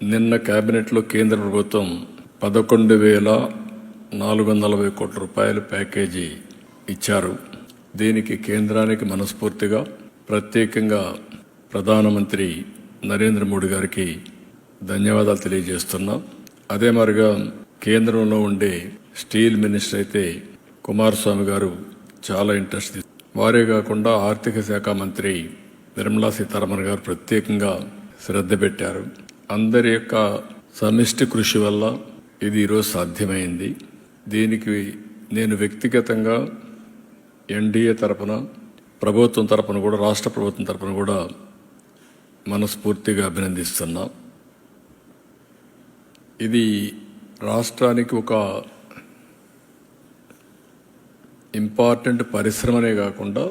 నిన్న కేబినెట్లో కేంద్ర ప్రభుత్వం 11,440 కోట్ల రూపాయల ప్యాకేజీ ఇచ్చారు. దీనికి కేంద్రానికి మనస్ఫూర్తిగా ప్రత్యేకంగా ప్రధానమంత్రి నరేంద్ర మోడీ గారికి ధన్యవాదాలు తెలియజేస్తున్నా. అదే మరిగా కేంద్రంలో ఉండే స్టీల్ మినిస్టర్ అయితే కుమారస్వామి గారు చాలా ఇంట్రెస్ట్ వారే కాకుండా ఆర్థిక శాఖ మంత్రి నిర్మలా సీతారామన్ గారు ప్రత్యేకంగా శ్రద్ధ పెట్టారు. అందరి యొక్క సమిష్టి కృషి వల్ల ఇది ఈరోజు సాధ్యమైంది. దీనికి నేను వ్యక్తిగతంగా ఎన్డీఏ తరపున, ప్రభుత్వం తరపున కూడా, రాష్ట్ర ప్రభుత్వం తరపున కూడా మనస్ఫూర్తిగా అభినందిస్తున్నా. ఇది రాష్ట్రానికి ఒక ఇంపార్టెంట్ పరిశ్రమనే కాకుండా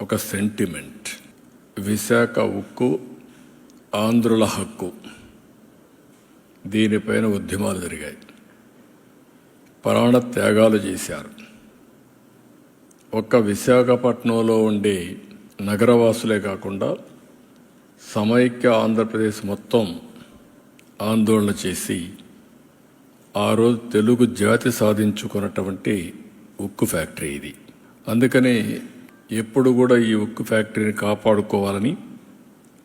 ఒక సెంటిమెంట్. విశాఖ ఉక్కు ఆంధ్రుల హక్కు, దీనిపైన ఉద్యమాలు జరిగాయి, ప్రాణ త్యాగాలు చేశారు. ఒక్క విశాఖపట్నంలో ఉండే నగరవాసులే కాకుండా సమైక్య ఆంధ్రప్రదేశ్ మొత్తం ఆందోళన చేసి ఆ రోజు తెలుగు జాతి సాధించుకున్నటువంటి ఉక్కు ఫ్యాక్టరీ ఇది. అందుకని ఎప్పుడు కూడా ఈ ఉక్కు ఫ్యాక్టరీని కాపాడుకోవాలని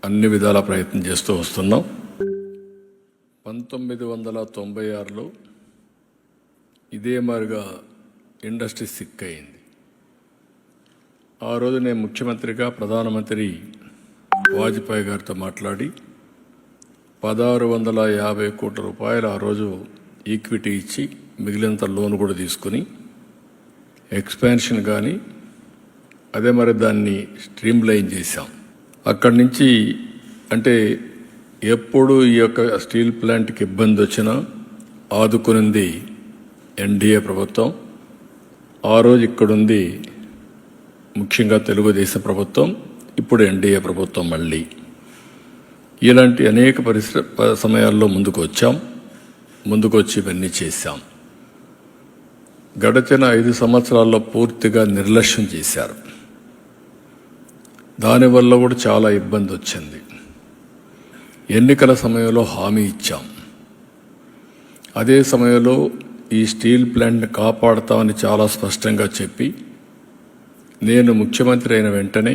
అన్ని విధాల ప్రయత్నం చేస్తూ వస్తున్నాం. 1996లో ఇదే మాదిరిగా ఇండస్ట్రీ సిక్ అయింది. ఆ రోజు నేను ముఖ్యమంత్రిగా ప్రధానమంత్రి వాజ్పేయి గారితో మాట్లాడి 1,650 కోట్ల రూపాయలు ఆ రోజు ఈక్విటీ ఇచ్చి మిగిలినంత లోన్ కూడా తీసుకుని ఎక్స్పాన్షన్ కానీ అదే మరి దాన్ని స్ట్రీమ్ లైన్ చేశాం. అక్కడి నుంచి అంటే ఎప్పుడు ఈ యొక్క స్టీల్ ప్లాంట్కి ఇబ్బంది వచ్చినా ఆదుకునింది ఎన్డీఏ ప్రభుత్వం. ఆ రోజు ఇక్కడుంది ముఖ్యంగా తెలుగుదేశం ప్రభుత్వం, ఇప్పుడు ఎన్డీఏ ప్రభుత్వం. మళ్ళీ ఇలాంటి అనేక సమయాల్లో ముందుకు వచ్చి ఇవన్నీ చేశాం. గడిచిన 5 సంవత్సరాల్లో పూర్తిగా నిర్లక్ష్యం చేశారు. దానివల్ల కూడా చాలా ఇబ్బంది వచ్చింది. ఎన్నికల సమయంలో హామీ ఇచ్చాం. అదే సమయంలో ఈ స్టీల్ ప్లాంట్ని కాపాడుతామని చాలా స్పష్టంగా చెప్పి నేను ముఖ్యమంత్రి అయిన వెంటనే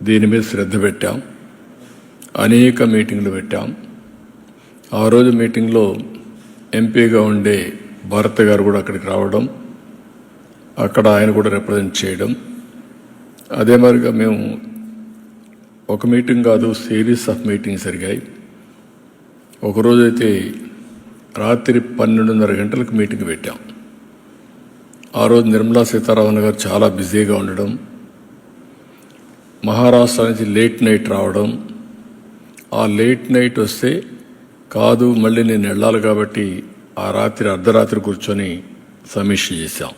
దీని మీద శ్రద్ధ పెట్టాం. అనేక మీటింగ్లు పెట్టాం. ఆ రోజు మీటింగ్లో ఎంపీగా ఉండే భారత్ గారు కూడా అక్కడికి రావడం, అక్కడ ఆయన కూడా రిప్రజెంట్ చేయడం. అదే మరిగా మేము ఒక మీటింగ్ కాదు, సిరీస్ ఆఫ్ మీటింగ్స్ జరిగాయి. ఒకరోజైతే రాత్రి 12:30 గంటలకు మీటింగ్ పెట్టాం. ఆ రోజు నిర్మలా సీతారామన్ గారు చాలా బిజీగా ఉండడం, మహారాష్ట్ర నుంచి లేట్ నైట్ రావడం. ఆ లేట్ నైట్ వస్తే కాదు మళ్ళీ నేను వెళ్ళాలి కాబట్టి ఆ రాత్రి అర్ధరాత్రి కూర్చొని సమీక్ష చేశాం.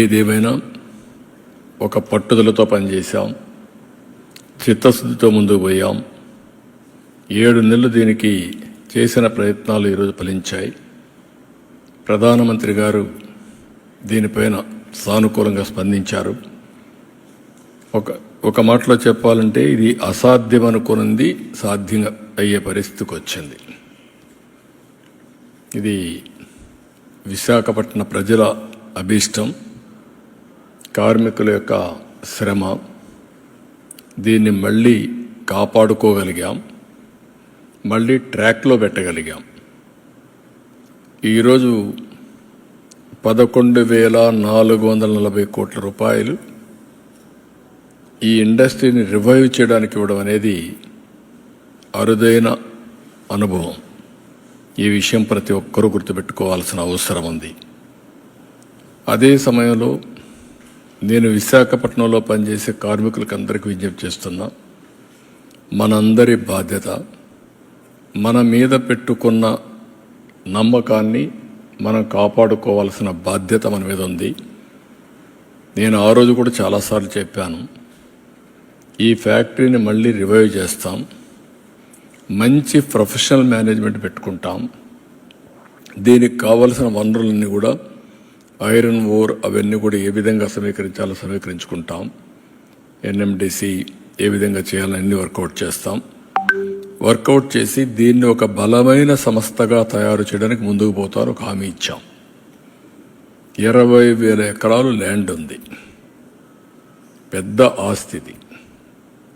ఏదేమైనా ఒక పట్టుదలతో పనిచేశాం, చిత్తశుద్ధితో ముందుకు పోయాం. 7 నెలలు దీనికి చేసిన ప్రయత్నాలు ఈరోజు ఫలించాయి. ప్రధానమంత్రి గారు దీనిపైన సానుకూలంగా స్పందించారు. ఒక మాటలో చెప్పాలంటే ఇది అసాధ్యం అనుకున్నది సాధ్యం అయ్యే పరిస్థితికి వచ్చింది. ఇది విశాఖపట్నం ప్రజల అభీష్టం, కార్మికుల యొక్క శ్రమ. దీన్ని మళ్ళీ కాపాడుకోగలిగాం, మళ్ళీ ట్రాక్లో పెట్టగలిగాం. ఈరోజు 11,440 కోట్ల రూపాయలు ఈ ఇండస్ట్రీని రివైవ్ చేయడానికి ఇవ్వడం అనేది అరుదైన అనుభవం. ఈ విషయం ప్రతి ఒక్కరూ గుర్తుపెట్టుకోవాల్సిన అవసరం ఉంది. అదే సమయంలో నేను విశాఖపట్నంలో పనిచేసే కార్మికులకు అందరికీ విజ్ఞప్తి చేస్తున్నా, మనందరి బాధ్యత, మన మీద పెట్టుకున్న నమ్మకాన్ని మనం కాపాడుకోవాల్సిన బాధ్యత మన మీద ఉంది. నేను ఆ రోజు కూడా చాలాసార్లు చెప్పాను, ఈ ఫ్యాక్టరీని మళ్ళీ రివైవ్ చేస్తాం, మంచి ప్రొఫెషనల్ మేనేజ్మెంట్ పెట్టుకుంటాం, దీనికి కావలసిన వనరులన్నీ కూడా ఐరన్ ఓర్ అవన్నీ కూడా ఏ విధంగా సమీకరించాలో సమీకరించుకుంటాం, ఎన్ఎండిసి ఏ విధంగా చేయాలని అన్ని వర్కౌట్ చేస్తాం. వర్కౌట్ చేసి దీన్ని ఒక బలమైన సంస్థగా తయారు చేయడానికి ముందుకు పోతారు ఒక హామీ ఇచ్చాం. 20,000 ఎకరాలు ల్యాండ్ ఉంది, పెద్ద ఆస్తిది.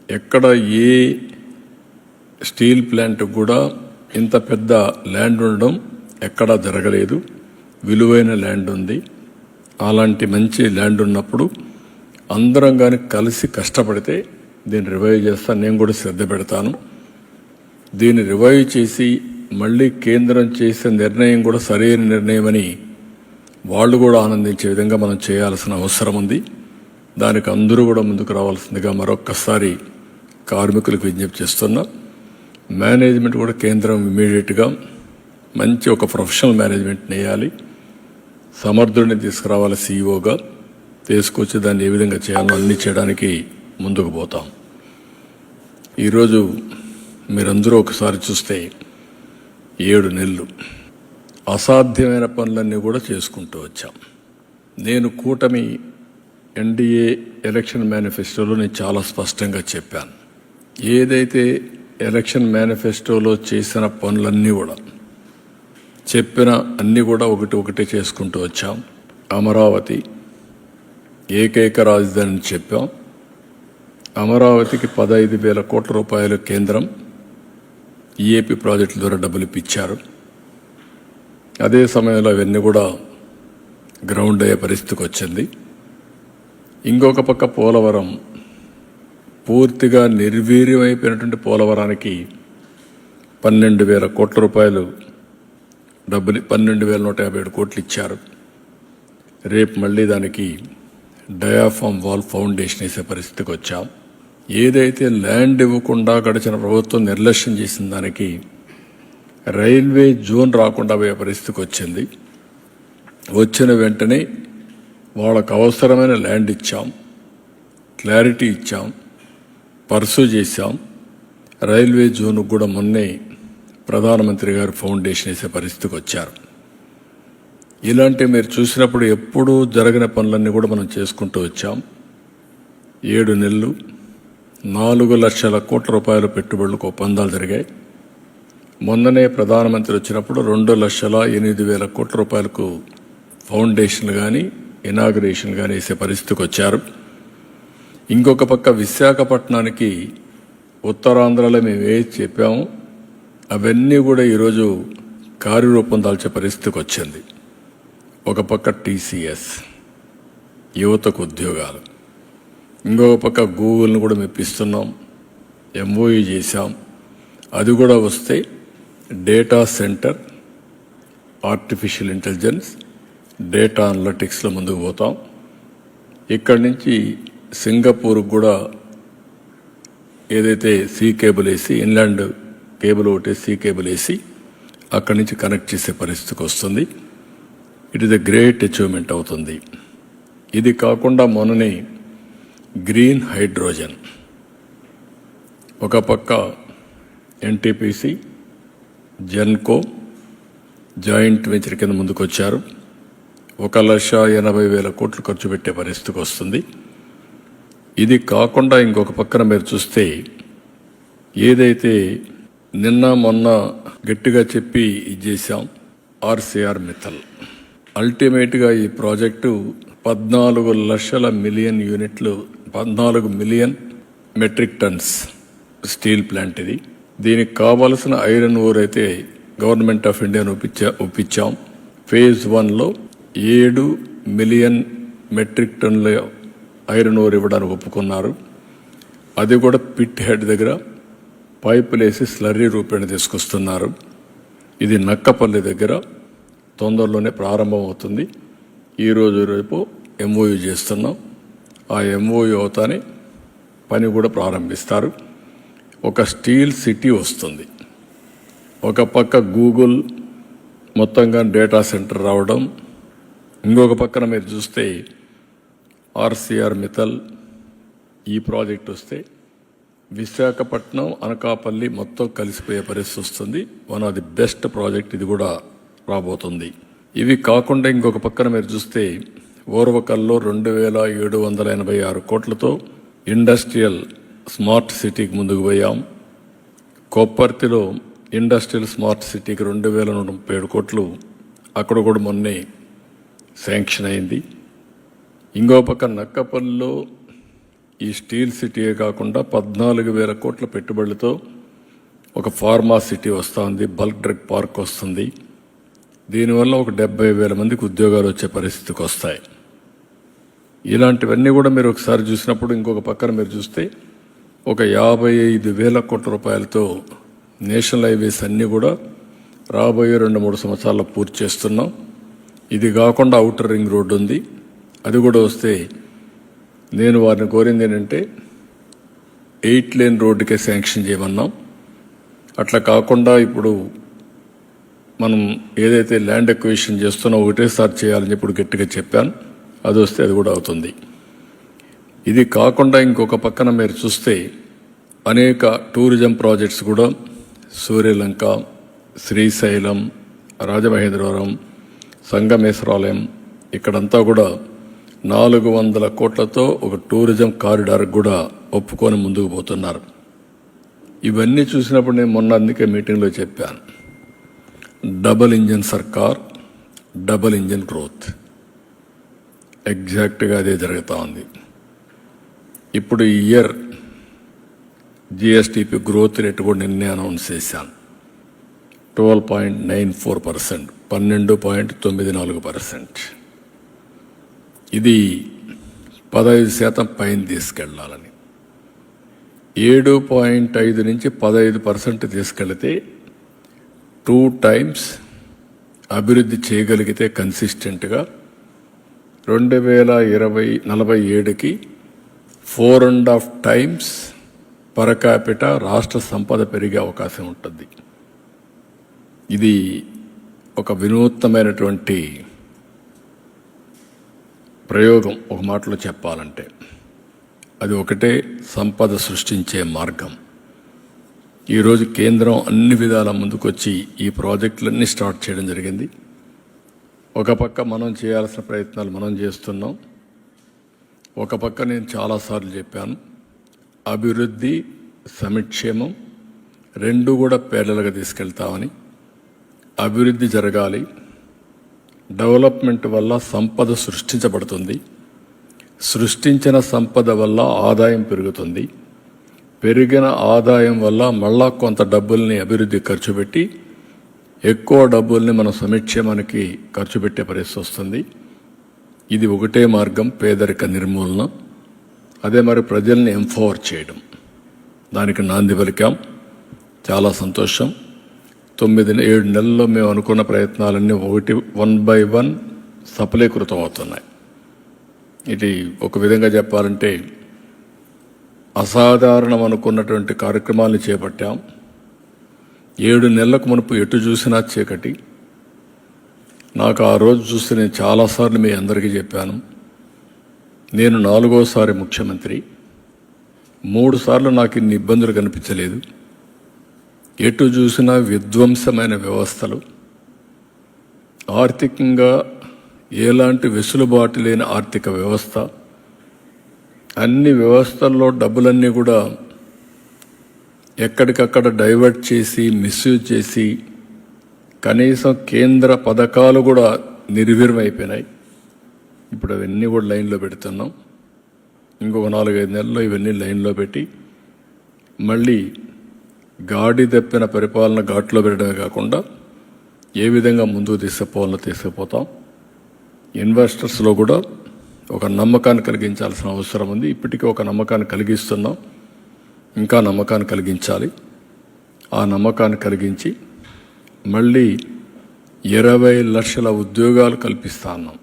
ఎక్కడ ఏ స్టీల్ ప్లాంట్ కూడా ఇంత పెద్ద ల్యాండ్ ఉండడం ఎక్కడా జరగలేదు. విలువైన ల్యాండ్ ఉంది. అలాంటి మంచి ల్యాండ్ ఉన్నప్పుడు అందరం కానీ కలిసి కష్టపడితే దీన్ని రివైవ్ చేస్తాను. నేను కూడా శ్రద్ధ పెడతాను. దీన్ని రివైవ్ చేసి మళ్ళీ కేంద్రం చేసే నిర్ణయం కూడా సరైన నిర్ణయం అని వాళ్ళు కూడా ఆనందించే విధంగా మనం చేయాల్సిన అవసరం ఉంది. దానికి అందరూ కూడా ముందుకు రావాల్సిందిగా మరొక్కసారి కార్మికులకు విజ్ఞప్తి చేస్తున్నా. మేనేజ్మెంట్ కూడా కేంద్రం ఇమీడియట్గా మంచి ఒక ప్రొఫెషనల్ మేనేజ్మెంట్ వేయాలి. సమర్థుడిని తీసుకురావాలి, సీఈఓగా తీసుకొచ్చి దాన్ని ఏ విధంగా చేయాలో అన్ని చేయడానికి ముందుకు పోతాం. ఈరోజు మీరందరూ ఒకసారి చూస్తే 7 నెలలు అసాధ్యమైన పనులన్నీ కూడా చేసుకుంటూ వచ్చాం. నేను కూటమి ఎన్డీఏ ఎలక్షన్ మేనిఫెస్టోలో నేను చాలా స్పష్టంగా చెప్పాను. ఏదైతే ఎలక్షన్ మేనిఫెస్టోలో చేసిన పనులన్నీ కూడా చెప్పిన అన్నీ కూడా ఒకటి చేసుకుంటూ వచ్చాం. అమరావతి ఏకైక రాజధాని చెప్పాం. అమరావతికి 15,000 కోట్ల రూపాయలు కేంద్రం ఈఏపీ ప్రాజెక్టుల ద్వారా డబ్బులు ఇప్పించారు. అదే సమయంలో అవన్నీ కూడా గ్రౌండ్ అయ్యే పరిస్థితికి వచ్చింది. ఇంకొక పక్క పోలవరం పూర్తిగా నిర్వీర్యమైపోయినటువంటి పోలవరానికి 12,000 కోట్ల రూపాయలు డబ్బులు 12,157 కోట్లు ఇచ్చారు. రేపు మళ్ళీ దానికి డయాఫామ్ వాల్ ఫౌండేషన్ వేసే పరిస్థితికి వచ్చాం. ఏదైతే ల్యాండ్ ఇవ్వకుండా గడిచిన ప్రభుత్వం నిర్లక్ష్యం చేసిన దానికి రైల్వే జోన్ రాకుండా పోయే పరిస్థితికి వచ్చింది. వచ్చిన వెంటనే వాళ్ళకు అవసరమైన ల్యాండ్ ఇచ్చాం, క్లారిటీ ఇచ్చాం, పర్సూ చేశాం. రైల్వే జోన్కు కూడా మొన్నే ప్రధానమంత్రి గారు ఫౌండేషన్ వేసే పరిస్థితికి వచ్చారు. ఇలాంటి మీరు చూసినప్పుడు ఎప్పుడూ జరగని పనులన్నీ కూడా మనం చేసుకుంటూ వచ్చాం. 7 నెలలు 4 లక్షల కోట్ల రూపాయల పెట్టుబడులకు ఒప్పందాలు జరిగాయి. మొన్ననే ప్రధానమంత్రి వచ్చినప్పుడు 2,08,000 కోట్ల రూపాయలకు ఫౌండేషన్లు కానీ ఇనాగ్రేషన్ కానీ వేసే పరిస్థితికి వచ్చారు. ఇంకొక పక్క విశాఖపట్నానికి ఉత్తరాంధ్రలో మేము ఏది చెప్పాము అవన్నీ కూడా ఈరోజు కార్యరూపం దాల్చే పరిస్థితికి వచ్చింది. ఒక పక్క టీసీఎస్, యువతకు ఉద్యోగాలు, ఇంకొక పక్క గూగుల్ని కూడా మెప్పిస్తున్నాం, ఎంఓయూ చేశాం. అది కూడా వస్తే data centre, artificial intelligence, data అనలిటిక్స్లో ముందుకు పోతాం. ఇక్కడి నుంచి సింగపూర్కి కూడా ఏదైతే సీ కేబుల్ వేసి ఇన్లాండ్ కేబుల్ ఒకటి సీ కేబుల్ వేసి అక్కడి నుంచి కనెక్ట్ చేసే పరిస్థితికి వస్తుంది. It is a great achievement అవుతుంది. ఇది కాకుండా మొన్ననే గ్రీన్ హైడ్రోజన్ ఒక పక్క ఎన్టీపీసీ, జెన్కో జాయింట్ వెంచర్ కింద ముందుకు వచ్చారు. 1,80,000 కోట్లు ఖర్చు పెట్టే పరిస్థితికి వస్తుంది. ఇది కాకుండా ఇంకొక పక్కన మీరు చూస్తే ఏదైతే నిన్న మొన్న గట్టిగా చెప్పి ఇది చేశాం ఆర్సీఆర్ మిత్తల్, అల్టిమేట్గా ఈ ప్రాజెక్టు 14 మిలియన్ యూనిట్లు, 14 million metric tons steel plant ఇది. దీనికి కావలసిన ఐరన్ ఓర్ అయితే గవర్నమెంట్ ఆఫ్ ఇండియాను ఒప్పించాం. ఫేజ్ 1లో 7 మిలియన్ మెట్రిక్ టన్నుల ఐరన్ ఓర్ ఇవ్వడానికి ఒప్పుకున్నారు. అది కూడా పిట్ హెడ్ దగ్గర పైపులు వేసి స్లర్రీ రూపేణ తీసుకొస్తున్నారు. ఇది నక్కపల్లి దగ్గర తొందరలోనే ప్రారంభం అవుతుంది. ఈరోజు రేపు ఎంఓయూ చేస్తున్నాం. ఆ ఎంఓయూ అవుతానే పని కూడా ప్రారంభిస్తారు. ఒక స్టీల్ సిటీ వస్తుంది. ఒక పక్క గూగుల్ మొత్తంగా డేటా సెంటర్ రావడం, ఇంకొక పక్కన మీరు చూస్తే ఆర్సీఆర్ మిత్తల్ ఈ ప్రాజెక్ట్ వస్తే విశాఖపట్నం, అనకాపల్లి మొత్తం కలిసిపోయే పరిస్థితి వస్తుంది. One of the best project ఇది కూడా రాబోతుంది. ఇవి కాకుండా ఇంకొక పక్కన మీరు చూస్తే ఓర్వకల్లో 2,786 కోట్లతో ఇండస్ట్రియల్ స్మార్ట్ సిటీకి ముందుకు పోయాం. కొప్పర్తిలో ఇండస్ట్రియల్ స్మార్ట్ సిటీకి 2,137 కోట్లు అక్కడ కూడా మొన్నే శాంక్షన్ అయింది. ఇంకో పక్క నక్కపల్లిలో ఈ స్టీల్ సిటీయే కాకుండా 14,000 కోట్ల పెట్టుబడులతో ఒక ఫార్మా సిటీ వస్తుంది, బల్క్ డ్రగ్ పార్క్ వస్తుంది. దీనివల్ల ఒక 70,000 మందికి ఉద్యోగాలు వచ్చే పరిస్థితికి వస్తాయి. ఇలాంటివన్నీ కూడా మీరు ఒకసారి చూసినప్పుడు ఇంకొక పక్కన మీరు చూస్తే ఒక 55,000 కోట్ల రూపాయలతో నేషనల్ హైవేస్ అన్నీ కూడా రాబోయే 2-3 సంవత్సరాల్లో పూర్తి చేస్తున్నాం. ఇది కాకుండా ఔటర్ రింగ్ రోడ్డు ఉంది, అది కూడా వస్తే నేను వారిని కోరింది ఏంటంటే 8 లేన్ రోడ్డుకే శాంక్షన్ చేయమన్నాం. అట్లా కాకుండా ఇప్పుడు మనం ఏదైతే ల్యాండ్ ఎక్విజిషన్ చేస్తున్నా ఒకటేసారి చేయాలని ఇప్పుడు గట్టిగా చెప్పాను. అది వస్తే అది కూడా అవుతుంది. ఇది కాకుండా ఇంకొక పక్కన మీరు చూస్తే అనేక టూరిజం ప్రాజెక్ట్స్ కూడా సూర్యలంక, శ్రీశైలం, రాజమహేంద్రవరం, సంగమేశ్వరాలయం ఇక్కడంతా కూడా 400 కోట్లతో ఒక టూరిజం కారిడార్ కూడా ఒప్పుకొని ముందుకు పోతున్నారు. ఇవన్నీ చూసినప్పుడు నేను మొన్న అందుకే మీటింగ్లో చెప్పాను, డబుల్ ఇంజన్ సర్కార్, డబుల్ ఇంజన్ గ్రోత్. ఎగ్జాక్ట్గా అదే జరుగుతూ ఉంది. ఇప్పుడు ఈ ఇయర్ జిఎస్టిపి గ్రోత్ రేట్ కూడా నిన్నే అనౌన్స్ చేశాను. 12.94%, 12.94%. ఇది 15% పైన తీసుకెళ్లాలని. 7.5 నుంచి 15% తీసుకెళ్తే 2 టైమ్స్ అభివృద్ధి చేయగలిగితే కన్సిస్టెంట్గా 2047కి 4.5 టైమ్స్ పర్ క్యాపిటా రాష్ట్ర సంపద పెరిగే అవకాశం ఉంటుంది. ఇది ఒక వినూత్నమైనటువంటి ప్రయోగం. ఒక మాటలో చెప్పాలంటే అది ఒకటే సంపద సృష్టించే మార్గం. ఈరోజు కేంద్రం అన్ని విధాల ముందుకొచ్చి ఈ ప్రాజెక్టులన్నీ స్టార్ట్ చేయడం జరిగింది. ఒక పక్క మనం చేయాల్సిన ప్రయత్నాలు మనం చేస్తున్నాం. ఒక పక్క నేను చాలాసార్లు చెప్పాను, అభివృద్ధి, సంక్షేమం రెండు కూడా పేర్లలుగా తీసుకెళ్తామని. అభివృద్ధి జరగాలి, డెవలప్మెంట్ వల్ల సంపద సృష్టించబడుతుంది, సృష్టించిన సంపద వల్ల ఆదాయం పెరుగుతుంది, పెరిగిన ఆదాయం వల్ల మళ్ళా కొంత డబ్బుల్ని అభివృద్ధి ఖర్చు పెట్టి ఎక్కువ డబ్బుల్ని మన సంక్షేమానికి ఖర్చు పెట్టే పరిస్థితి వస్తుంది. ఇది ఒకటే మార్గం, పేదరిక నిర్మూలన. అదే మరి ప్రజల్ని ఎంపవర్ చేయడం, దానికి నాంది పలికాం. చాలా సంతోషం. 9-7 నెలల్లో మేము అనుకున్న ప్రయత్నాలన్నీ 1 by 1 సఫలీకృతం అవుతున్నాయి. ఇది ఒక విధంగా చెప్పాలంటే అసాధారణం అనుకున్నటువంటి కార్యక్రమాలను చేపట్టాం. 7 నెలలకు మునుపు ఎటు చూసినా చీకటి. నాకు ఆ రోజు చూసి నేను చాలాసార్లు మీ అందరికీ చెప్పాను, నేను 4వసారి ముఖ్యమంత్రి, 3 సార్లు నాకు ఇన్ని ఇబ్బందులు కనిపించలేదు. ఎటు చూసినా విధ్వంసమైన వ్యవస్థలు, ఆర్థికంగా ఎలాంటి వెసులుబాటు లేని ఆర్థిక వ్యవస్థ, అన్ని వ్యవస్థల్లో డబ్బులన్నీ కూడా ఎక్కడికక్కడ డైవర్ట్ చేసి మిస్యూజ్ చేసి కనీసం కేంద్ర పథకాలు కూడా నిర్వీర్యమైపోయినాయి. ఇప్పుడు అవన్నీ కూడా లైన్లో పెడుతున్నాం. ఇంకొక 4-5 నెలల్లో ఇవన్నీ లైన్లో పెట్టి మళ్ళీ గాడి తప్పిన పరిపాలన ఘాట్లో పెట్టడమే కాకుండా ఏ విధంగా ముందుకు తీసుకుపోవాలో తీసుకుపోతాం. ఇన్వెస్టర్స్లో కూడా ఒక నమ్మకాన్ని కలిగించాల్సిన అవసరం ఉంది. ఇప్పటికీ ఒక నమ్మకాన్ని కలిగిస్తున్నాం, ఇంకా నమ్మకాన్ని కలిగించాలి. ఆ నమ్మకాన్ని కలిగించి మళ్ళీ 20 లక్షల ఉద్యోగాలు కల్పిస్తా ఉన్నాం.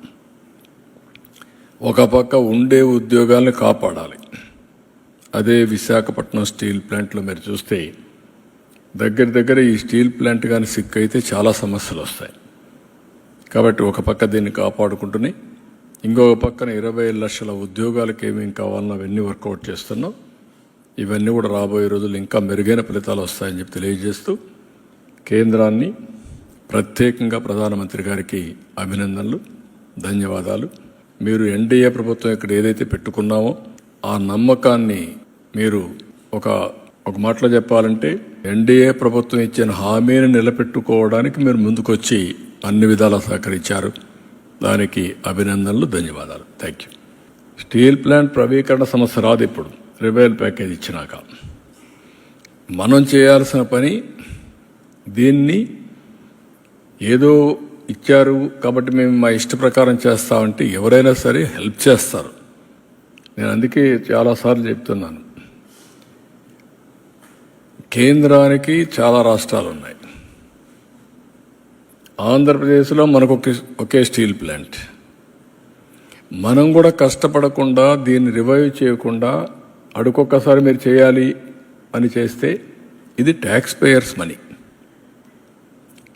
ఒక పక్క ఉండే ఉద్యోగాలను కాపాడాలి. అదే విశాఖపట్నం స్టీల్ ప్లాంట్లో మీరు చూస్తే దగ్గర ఈ స్టీల్ ప్లాంట్ కానీ సిక్ అయితే చాలా సమస్యలు వస్తాయి. కాబట్టి ఒక పక్క దీన్ని కాపాడుకుంటూనే ఇంకొక పక్కన 20 లక్షల ఉద్యోగాలకు ఏమేమి కావాలన్నా అవన్నీ వర్కౌట్ చేస్తున్నాం. ఇవన్నీ కూడా రాబోయే రోజులు ఇంకా మెరుగైన ఫలితాలు వస్తాయని చెప్పి తెలియజేస్తూ కేంద్రాన్ని ప్రత్యేకంగా ప్రధానమంత్రి గారికి అభినందనలు, ధన్యవాదాలు. మీరు ఎన్డీఏ ప్రభుత్వం ఇక్కడ ఏదైతే పెట్టుకున్నామో ఆ నమ్మకాన్ని మీరు ఒక మాటలో చెప్పాలంటే ఎన్డీఏ ప్రభుత్వం ఇచ్చిన హామీని నిలబెట్టుకోవడానికి మీరు ముందుకొచ్చి అన్ని విధాలా సహకరించారు. దానికి అభినందనలు, ధన్యవాదాలు. Thank you. స్టీల్ ప్లాంట్ ప్రవీకరణ సమస్య రాదు. ఇప్పుడు రివైవల్ ప్యాకేజ్ ఇచ్చినాక మనం చేయాల్సిన పని, దీన్ని ఏదో ఇచ్చారు కాబట్టి మేము మా ఇష్ట ప్రకారం చేస్తామంటే ఎవరైనా సరే హెల్ప్ చేస్తారు. నేను అందుకే చాలాసార్లు చెప్తున్నాను, కేంద్రానికి చాలా రాష్ట్రాలు ఉన్నాయి. ఆంధ్రప్రదేశ్లో మనకు ఒకే స్టీల్ ప్లాంట్. మనం కూడా కష్టపడకుండా దీన్ని రివైవ్ చేయకుండా అడుకొక్కసారి మీరు చేయాలి అని చేస్తే ఇది tax payers money.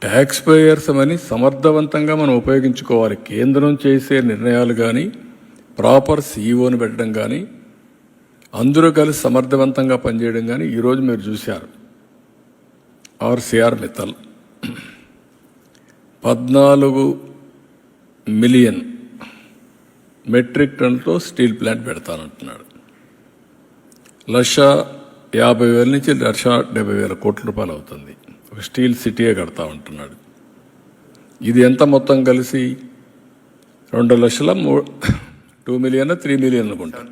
Tax payers money సమర్థవంతంగా మనం ఉపయోగించుకోవాలి. కేంద్రం చేసే నిర్ణయాలు కానీ, ప్రాపర్ సీఈఓని పెట్టడం కానీ, అందరూ కలిసి సమర్థవంతంగా పనిచేయడం కానీ ఈరోజు మీరు చూశారు. ఆర్సీఆర్ మిత్తల్ 14 మిలియన్ మెట్రిక్ టన్నులతో స్టీల్ ప్లాంట్ పెడతానంటున్నాడు. 1,50,000 నుంచి 1,70,000 కోట్ల రూపాయలు అవుతుంది. ఒక స్టీల్ సిటీయే కడతా ఉంటున్నాడు. ఇది ఎంత మొత్తం కలిసి 2 మిలియన్ 3 మిలియన్ అనుకుంటాను.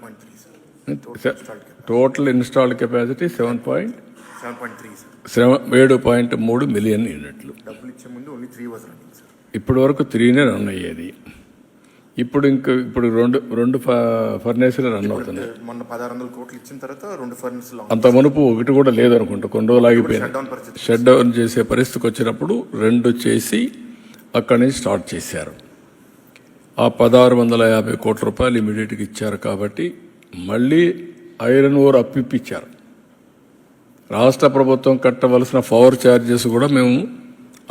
టోటల్ ఇన్స్టాల్డ్ కెపాసిటీ 7.3 మిలియన్ యూనిట్లు. ఇప్పటి వరకు 3నే రన్ అయ్యేది. ఇప్పుడు రెండు ఫర్నేసులు రన్ అవుతుంది. మొన్న 1,600 కోట్లు ఇచ్చిన తర్వాత 2 ఫర్నేసులు, అంత మునుపు ఒకటి కూడా లేదనుకుంటా. కొన్ని రోజులు ఆగిపోయింది. షట్ డౌన్ చేసే పరిస్థితికి వచ్చినప్పుడు 2 చేసి అక్కడి నుంచి స్టార్ట్ చేశారు. ఆ 1,650 కోట్ల రూపాయలు ఇమీడియట్గా ఇచ్చారు. కాబట్టి మళ్ళీ ఐరన్ ఓర్ అప్పిప్పించారు. రాష్ట్ర ప్రభుత్వం కట్టవలసిన పవర్ ఛార్జెస్ కూడా మేము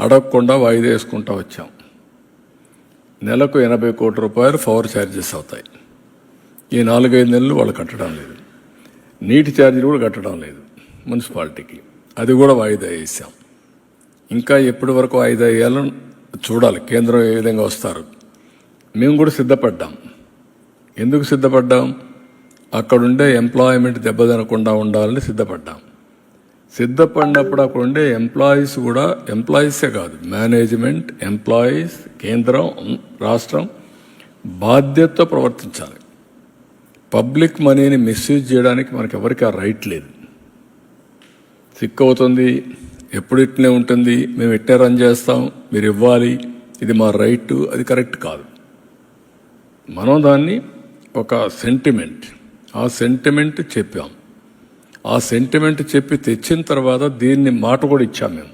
అడగకుండా వాయిదా వేసుకుంటా వచ్చాం. నెలకు 80 కోట్ల రూపాయలు పవర్ ఛార్జెస్ అవుతాయి. ఈ 4-5 నెలలు వాళ్ళు కట్టడం లేదు. నీటి ఛార్జీలు కూడా కట్టడం లేదు మున్సిపాలిటీకి. అది కూడా వాయిదా వేసాం. ఇంకా ఎప్పటి వరకు వాయిదా వేయాలని చూడాలి. కేంద్రం ఏ విధంగా వస్తారు. మేము కూడా సిద్ధపడ్డాం. ఎందుకు సిద్ధపడ్డాం? అక్కడుండే ఎంప్లాయ్మెంట్ దెబ్బతినకుండా ఉండాలని సిద్ధపడ్డాం. సిద్ధపడినప్పుడు అక్కడ ఉండే ఎంప్లాయీస్ కూడా, ఎంప్లాయీసే కాదు, మేనేజ్మెంట్, ఎంప్లాయీస్, కేంద్రం, రాష్ట్రం బాధ్యతతో ప్రవర్తించాలి. పబ్లిక్ మనీని మిస్యూజ్ చేయడానికి మనకి ఎవరికి ఆ రైట్ లేదు. సిక్ అవుతుంది, ఎప్పుడు ఇట్లనే ఉంటుంది, మేము ఇట్టే రన్ చేస్తాం, మీరు ఇవ్వాలి, ఇది మా రైట్, అది కరెక్ట్ కాదు. మనం దాన్ని ఒక సెంటిమెంట్, ఆ సెంటిమెంట్ చెప్పాం. ఆ సెంటిమెంట్ చెప్పి తెచ్చిన తర్వాత దీన్ని మాట కూడా ఇచ్చాం. మేము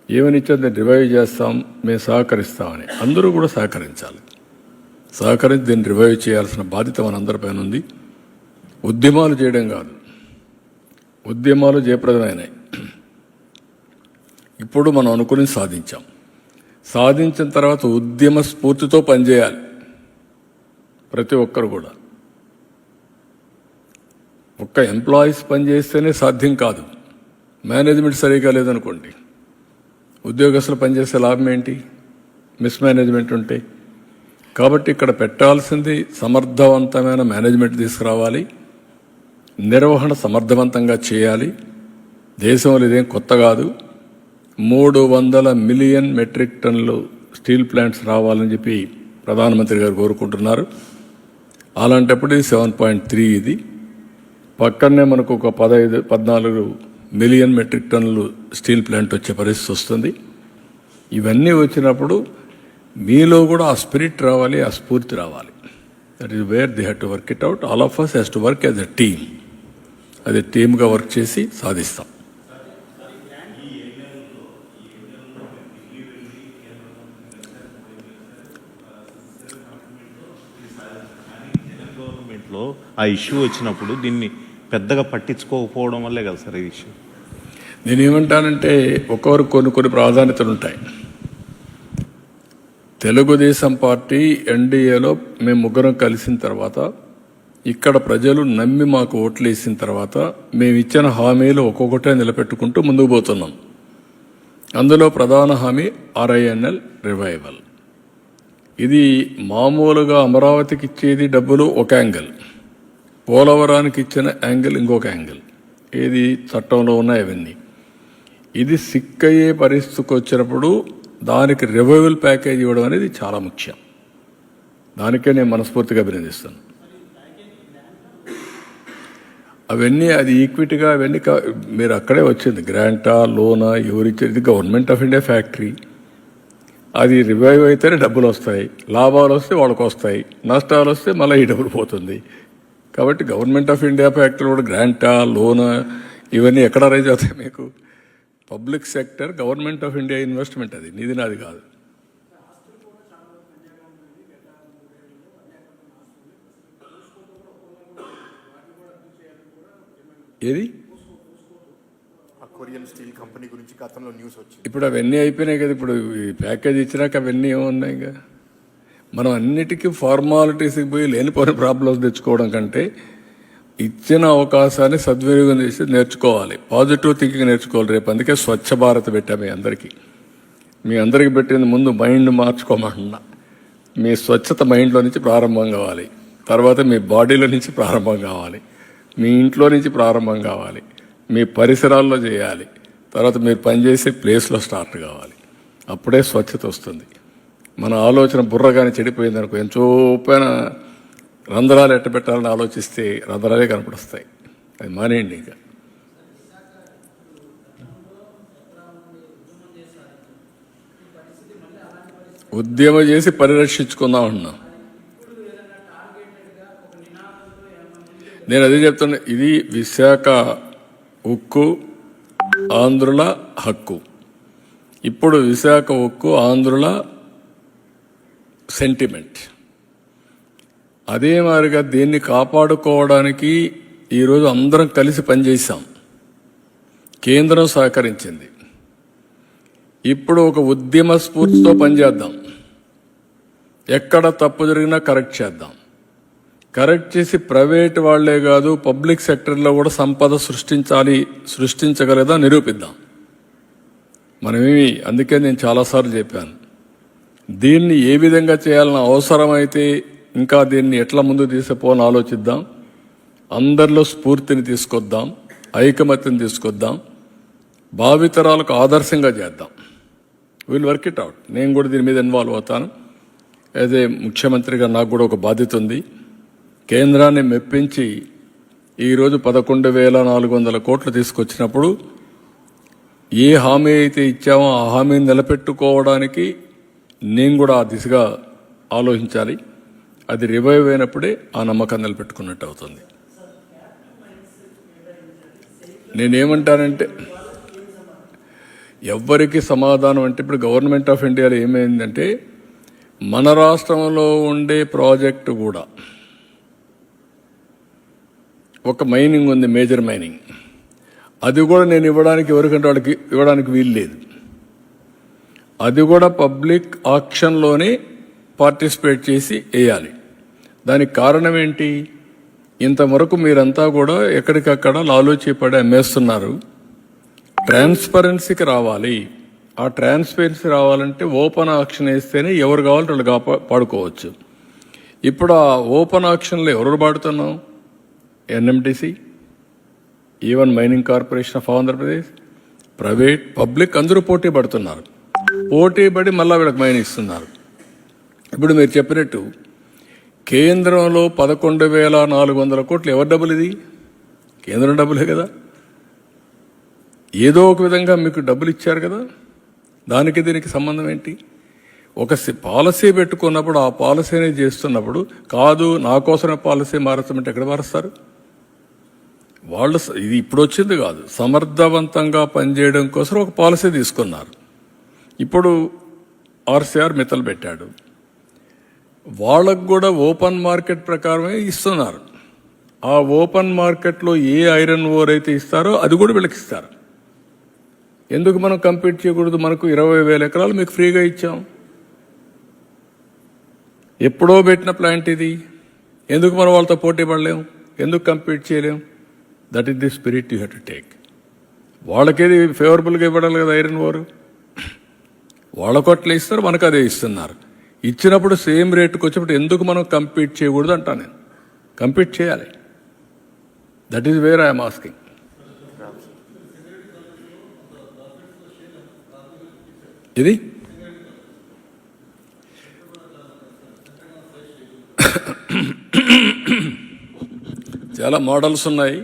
ఏమని ఇచ్చాం? దీన్ని రివైవ్ చేస్తాం, మేము సహకరిస్తామని. అందరూ కూడా సహకరించాలి. సహకరించి దీన్ని రివైవ్ చేయాల్సిన బాధ్యత మనందరిపైన ఉంది. ఉద్యమాలు చేయడం కాదు, ఉద్యమాలు జయప్రదమైనాయి. ఇప్పుడు మనం అనుకుని సాధించాం. సాధించిన తర్వాత ఉద్యమ స్ఫూర్తితో పనిచేయాలి ప్రతి ఒక్కరు కూడా. ఒక్క ఎంప్లాయీస్ పనిచేస్తేనే సాధ్యం కాదు. మేనేజ్మెంట్ సరిగా లేదనుకోండి, ఉద్యోగస్తులు పనిచేసే లాభం ఏంటి? మిస్మేనేజ్మెంట్ ఉంటే. కాబట్టి ఇక్కడ పెట్టాల్సింది సమర్థవంతమైన మేనేజ్మెంట్ తీసుకురావాలి, నిర్వహణ సమర్థవంతంగా చేయాలి. దేశంలో ఇదేం కొత్త కాదు. 300 మిలియన్ మెట్రిక్ టన్నులు స్టీల్ ప్లాంట్స్ రావాలని చెప్పి ప్రధానమంత్రి గారు కోరుకుంటున్నారు. అలాంటప్పుడు ఇది 7.3, ఇది పక్కనే మనకు ఒక 14 మిలియన్ మెట్రిక్ టన్నులు స్టీల్ ప్లాంట్ వచ్చే పరిస్థితి వస్తుంది. ఇవన్నీ వచ్చినప్పుడు మీలో కూడా ఆ స్పిరిట్ రావాలి, ఆ స్ఫూర్తి రావాలి. That is where they have to work it out. All of us has to work as a team. అది టీమ్గా వర్క్ చేసి సాధిస్తాం. గవర్నమెంట్లో ఆ ఇష్యూ వచ్చినప్పుడు దీన్ని పెద్దగా పట్టించుకోకపోవడం వల్లే కదా సార్ ఈ ఇష్యూ. నేనేమంటానంటే ఒక్కొక్కరు కొన్ని ప్రాధాన్యతలు ఉంటాయి. తెలుగుదేశం పార్టీ ఎన్డీఏలో మేము ముగ్గురం కలిసిన తర్వాత, ఇక్కడ ప్రజలు నమ్మి మాకు ఓట్లు వేసిన తర్వాత మేము ఇచ్చిన హామీలు ఒక్కొక్కటే నిలబెట్టుకుంటూ ముందుకు పోతున్నాం. అందులో ప్రధాన హామీ RINL రివైవల్. ఇది మామూలుగా అమరావతికి ఇచ్చేది డబ్బులు ఒక యాంగిల్, పోలవరానికి ఇచ్చిన యాంగిల్ ఇంకొక యాంగిల్. ఏది చట్టంలో ఉన్నాయి అవన్నీ. ఇది సిక్ అయ్యే పరిస్థితికి వచ్చినప్పుడు దానికి రివైవల్ ప్యాకేజ్ ఇవ్వడం అనేది చాలా ముఖ్యం. దానికే నేను మనస్ఫూర్తిగా అభినందిస్తాను. అవన్నీ అది ఈక్విటీగా అవన్నీ మీరు అక్కడే వచ్చింది. గ్రాంటా, లోనా, ఎవరిచ్చారు? ఇది గవర్నమెంట్ ఆఫ్ ఇండియా ఫ్యాక్టరీ. అది రివైవ్ అయితేనే డబ్బులు వస్తాయి. లాభాలు వస్తే వాళ్ళకి వస్తాయి, నష్టాలు వస్తే మళ్ళీ ఈ డబ్బులు పోతుంది. కాబట్టి గవర్నమెంట్ ఆఫ్ ఇండియా ఫ్యాక్టరీ కూడా గ్రాంటా, లోనా ఇవన్నీ ఎక్కడ రైజ్ అవుతాయి మీకు? Public sector government of India investment, అది నీది నాది కాదు. ఏది కొరియన్ స్టీల్ కంపెనీ గురించి గతంలో న్యూస్ వచ్చింది. ఇప్పుడు అవన్నీ అయిపోయినాయి కదా. ఇప్పుడు ఈ ప్యాకేజ్ ఇచ్చినాక అవన్నీ ఏమున్నాయి? ఇంకా మనం అన్నిటికీ ఫార్మాలిటీస్కి పోయి లేనిపోయిన ప్రాబ్లమ్స్ తెచ్చుకోవడం కంటే ఇచ్చిన అవకాశాన్ని సద్వినియోగం చేసి నేర్చుకోవాలి. పాజిటివ్ థింకింగ్ నేర్చుకోవాలి. రేపు అందుకే స్వచ్ఛ భారత్ పెట్టా మీ అందరికీ పెట్టింది. ముందు మైండ్ మార్చుకోమంటున్నా. మీ స్వచ్ఛత మైండ్లో నుంచి ప్రారంభం కావాలి. తర్వాత మీ బాడీలో నుంచి ప్రారంభం కావాలి. మీ ఇంట్లో నుంచి ప్రారంభం కావాలి. మీ పరిసరాల్లో చేయాలి. తర్వాత మీరు పనిచేసే ప్లేస్లో స్టార్ట్ కావాలి. అప్పుడే స్వచ్ఛత వస్తుంది. మన ఆలోచన బుర్రగానే చెడిపోయింది అనుకో, ఎంత చూపైన రంధ్రాలు ఎట్ట పెట్టాలని ఆలోచిస్తే రంధ్రాలే కనపడుస్తాయి. అది మానేయండి. ఇంకా ఉద్యమం చేసి పరిరక్షించుకుందాం అన్నాం. నేను అదే చెప్తున్నా. ఇది విశాఖ ఉక్కు ఆంధ్రుల హక్కు. ఇప్పుడు విశాఖ ఉక్కు ఆంధ్రుల సెంటిమెంట్. అదే మాదిరిగా దీన్ని కాపాడుకోవడానికి ఈరోజు అందరం కలిసి పనిచేశాం. కేంద్రం సహకరించింది. ఇప్పుడు ఒక ఉద్యమ స్ఫూర్తితో పనిచేద్దాం. ఎక్కడ తప్పు జరిగినా కరెక్ట్ చేద్దాం. కరెక్ట్ చేసి ప్రైవేట్ వాళ్లే కాదు పబ్లిక్ సెక్టర్లో కూడా సంపద సృష్టించగలదా నిరూపిద్దాం. మనమేమి, అందుకే నేను చాలాసార్లు చెప్పాను, దీన్ని ఏ విధంగా చేయాలన్న అవసరమైతే ఇంకా దీన్ని ఎట్లా ముందు తీసుకుపోవాలని ఆలోచిద్దాం. అందరిలో స్ఫూర్తిని తీసుకొద్దాం, ఐకమత్యం తీసుకొద్దాం, భావితరాలకు ఆదర్శంగా చేద్దాం. Will work it out. నేను కూడా దీని మీద ఇన్వాల్వ్ అవుతాను. అదే ముఖ్యమంత్రిగా నాకు కూడా ఒక బాధ్యత ఉంది. కేంద్రాన్ని మెప్పించి ఈరోజు 11,400 కోట్లు తీసుకొచ్చినప్పుడు ఏ హామీ అయితే ఇచ్చామో ఆ హామీని నిలబెట్టుకోవడానికి నేను కూడా ఆ దిశగా ఆలోచించాలి. అది రివైవ్ అయినప్పుడే ఆ నమ్మకాన్ని నిలబెట్టుకున్నట్టు అవుతుంది. నేనేమంటానంటే ఎవ్వరికి సమాధానం అంటే ఇప్పుడు గవర్నమెంట్ ఆఫ్ ఇండియాలో ఏమైందంటే మన రాష్ట్రంలో ఉండే ప్రాజెక్టు కూడా ఒక మైనింగ్ ఉంది, మేజర్ మైనింగ్. అది కూడా నేను ఇవ్వడానికి ఎవరికంటే వాళ్ళకి ఇవ్వడానికి వీలు లేదు. అది కూడా పబ్లిక్ ఆక్షన్లోనే పార్టిసిపేట్ చేసి వేయాలి. దానికి కారణం ఏంటి? ఇంతవరకు మీరంతా కూడా ఎక్కడికక్కడ లాలూచీపడి అమ్మేస్తున్నారు. ట్రాన్స్పరెన్సీకి రావాలి. ఆ ట్రాన్స్పరెన్సీ రావాలంటే ఓపెన్ ఆక్షన్ వేస్తేనే ఎవరు కావాలంటే వాళ్ళు పాడుకోవచ్చు. ఇప్పుడు ఆ ఓపెన్ ఆక్షన్లో ఎవరు పాడుతున్నాం? NMDC, even mining corporation of Andhra Pradesh, private, public అందరూ పోటీ పడుతున్నారు. పోటీ పడి మళ్ళా వీళ్ళకి మైన్ ఇస్తున్నారు. ఇప్పుడు మీరు చెప్పినట్టు కేంద్రంలో 11,400 కోట్లు ఎవరి డబ్బులు? ఇది కేంద్రం డబ్బులే కదా. ఏదో ఒక విధంగా మీకు డబ్బులు ఇచ్చారు కదా. దానికి దీనికి సంబంధం ఏంటి? ఒక పాలసీ పెట్టుకున్నప్పుడు ఆ పాలసీని చేస్తున్నప్పుడు కాదు నా కోసమే పాలసీ మారుస్తామంటే ఎక్కడ మారుస్తారు? వాళ్ళు ఇది ఇప్పుడు వచ్చింది కాదు, సమర్థవంతంగా పనిచేయడం కోసం ఒక పాలసీ తీసుకున్నారు. ఇప్పుడు ఆర్సీఆర్ మిత్తలు పెట్టాడు. వాళ్ళకు కూడా ఓపెన్ మార్కెట్ ప్రకారమే ఇస్తున్నారు. ఆ ఓపెన్ మార్కెట్లో ఏ ఐరన్ ఓర్ అయితే ఇస్తారో అది కూడా వీళ్ళకి ఇస్తారు. ఎందుకు మనం కంపీట్ చేయకూడదు? మనకు 20,000 ఎకరాలు మీకు ఫ్రీగా ఇచ్చాం. ఎప్పుడో పెట్టిన ప్లాంట్ ఇది. ఎందుకు మనం వాళ్ళతో పోటీ పడలేం? ఎందుకు కంపీట్ చేయలేం? That is the spirit you have to take. వాళ్ళకేది ఫేవరబుల్గా ఇవ్వడాలి కదా ఐరన్ ఓరు. వాళ్ళకు అట్లా ఇస్తారు, మనకు అదే ఇస్తున్నారు. ఇచ్చినప్పుడు సేమ్ రేటుకు వచ్చినప్పుడు ఎందుకు మనం కంపీట్ చేయకూడదు అంటా నేను. కంపీట్ చేయాలి. That is where I'm asking. ఇది చాలా మోడల్స్ ఉన్నాయి.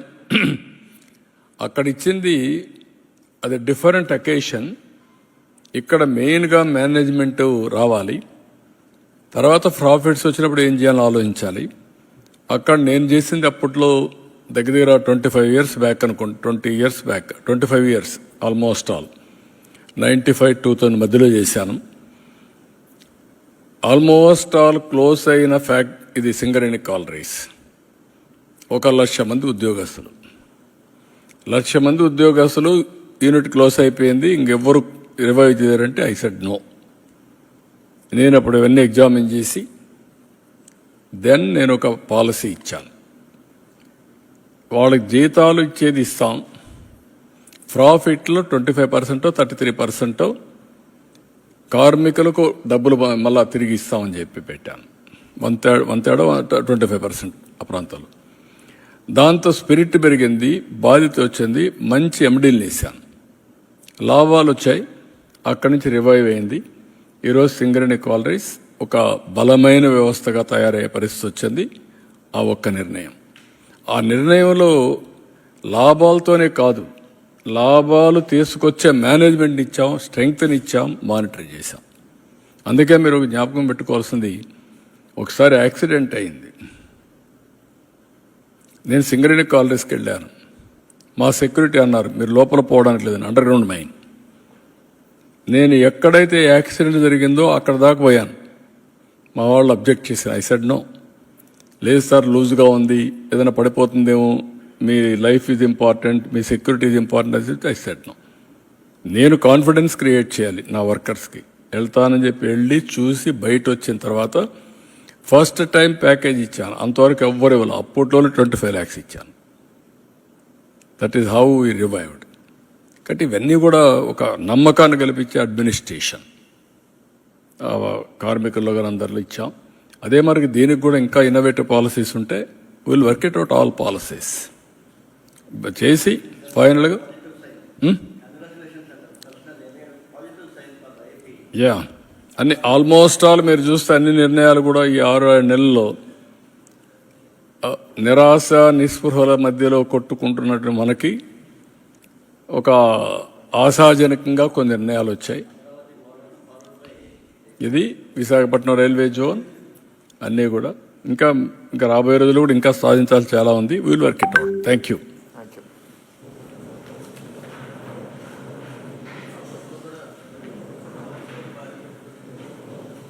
అక్కడ ఇచ్చింది అది డిఫరెంట్ అకేషన్. ఇక్కడ మెయిన్గా మేనేజ్మెంట్ రావాలి, తర్వాత ప్రాఫిట్స్ వచ్చినప్పుడు ఏం చేయాలో ఆలోచించాలి. అక్కడ నేను చేసింది అప్పట్లో దగ్గర దగ్గర 25 years బ్యాక్ అనుకోండి, 20 years back, 25 years almost all 95-2000 మధ్యలో చేశాను. ఆల్మోస్ట్ ఆల్ క్లోజ్ అయిన ఫ్యాక్ట్ ఇది సింగరేణి కాలరీస్. 1,00,000 మంది ఉద్యోగస్తులు, 1,00,000 మంది ఉద్యోగస్తులు, యూనిట్ క్లోజ్ అయిపోయింది. ఇంకెవ్వరు రివైవ్ చేయారంటే ఐ సెడ్ నో. నేను అప్పుడు ఇవన్నీ ఎగ్జామిన్ చేసి దెన్ నేను ఒక పాలసీ ఇచ్చాను. వాళ్ళకి జీతాలు ఇచ్చేది ఇస్తాం, ప్రాఫిట్లో 25% 33% కార్మికులకు డబ్బులు మళ్ళా తిరిగి ఇస్తామని చెప్పి పెట్టాను. 1/3 25% ఆ ప్రాంతాల్లో. దాంతో స్పిరిట్ పెరిగింది, బాధ్యత వచ్చింది, మంచి ఎండీలు వేశాను, లాభాలు వచ్చాయి. అక్కడి నుంచి రివైవ్ అయింది. ఈరోజు సింగరేణి కాలరీస్ ఒక బలమైన వ్యవస్థగా తయారయ్యే పరిస్థితి వచ్చింది. ఆ ఒక్క నిర్ణయం, ఆ నిర్ణయంలో లాభాలతోనే కాదు, లాభాలు తీసుకొచ్చే మేనేజ్మెంట్ ఇచ్చాం, స్ట్రెంగ్త్ని ఇచ్చాం, మానిటర్ చేశాం. అందుకే మీరు ఒక జ్ఞాపకం పెట్టుకోవాల్సింది, ఒకసారి యాక్సిడెంట్ అయింది. నేను సింగరేణి కాలరీస్కి వెళ్ళాను. మా సెక్యూరిటీ అన్నారు మీరు లోపల పోవడానికి లేదని, అండర్ గ్రౌండ్ మైన్. నేను ఎక్కడైతే యాక్సిడెంట్ జరిగిందో అక్కడ దాకా పోయాను. మా వాళ్ళు అబ్జెక్ట్ చేశారు. ఐ సెడ్ నో, లేదు సార్ లూజ్గా ఉంది, ఏదైనా పడిపోతుందేమో, మీ లైఫ్ ఈజ్ ఇంపార్టెంట్, మీ సెక్యూరిటీ ఈజ్ ఇంపార్టెంట్ అని చెప్పి ఐ సెడ్ నో. నేను కాన్ఫిడెన్స్ క్రియేట్ చేయాలి నా వర్కర్స్కి. వెళ్తానని చెప్పి వెళ్ళి చూసి బయట వచ్చిన తర్వాత ఫస్ట్ టైం ప్యాకేజ్ ఇచ్చాను. అంతవరకు ఎవ్వరు ఇవ్వాలి. అప్పట్లోనే 25 lakhs ఇచ్చాను. That is how we revived. కాబట్టి ఇవన్నీ కూడా ఒక నమ్మకాన్ని కల్పించే అడ్మినిస్ట్రేషన్ కార్మికుల్లో కానీ అందరిలో ఇచ్చాం. అదే మరి దీనికి కూడా ఇంకా ఇన్నోవేటివ్ పాలసీస్ ఉంటే will work it out all policies చేసి ఫైనల్గా యా అన్ని ఆల్మోస్ట్ ఆల్ మీరు చూస్తే అన్ని నిర్ణయాలు కూడా ఈ 6-7 నెలల్లో నిరాశ నిస్పృహల మధ్యలో కొట్టుకుంటున్నట్టు మనకి ఒక ఆశాజనకంగా కొన్ని నిర్ణయాలు వచ్చాయి. ఇది విశాఖపట్నం రైల్వే జోన్ అన్నీ కూడా ఇంకా రాబోయే రోజులు కూడా ఇంకా సాధించాల్సి చాలా ఉంది. Will work it out. Thank you.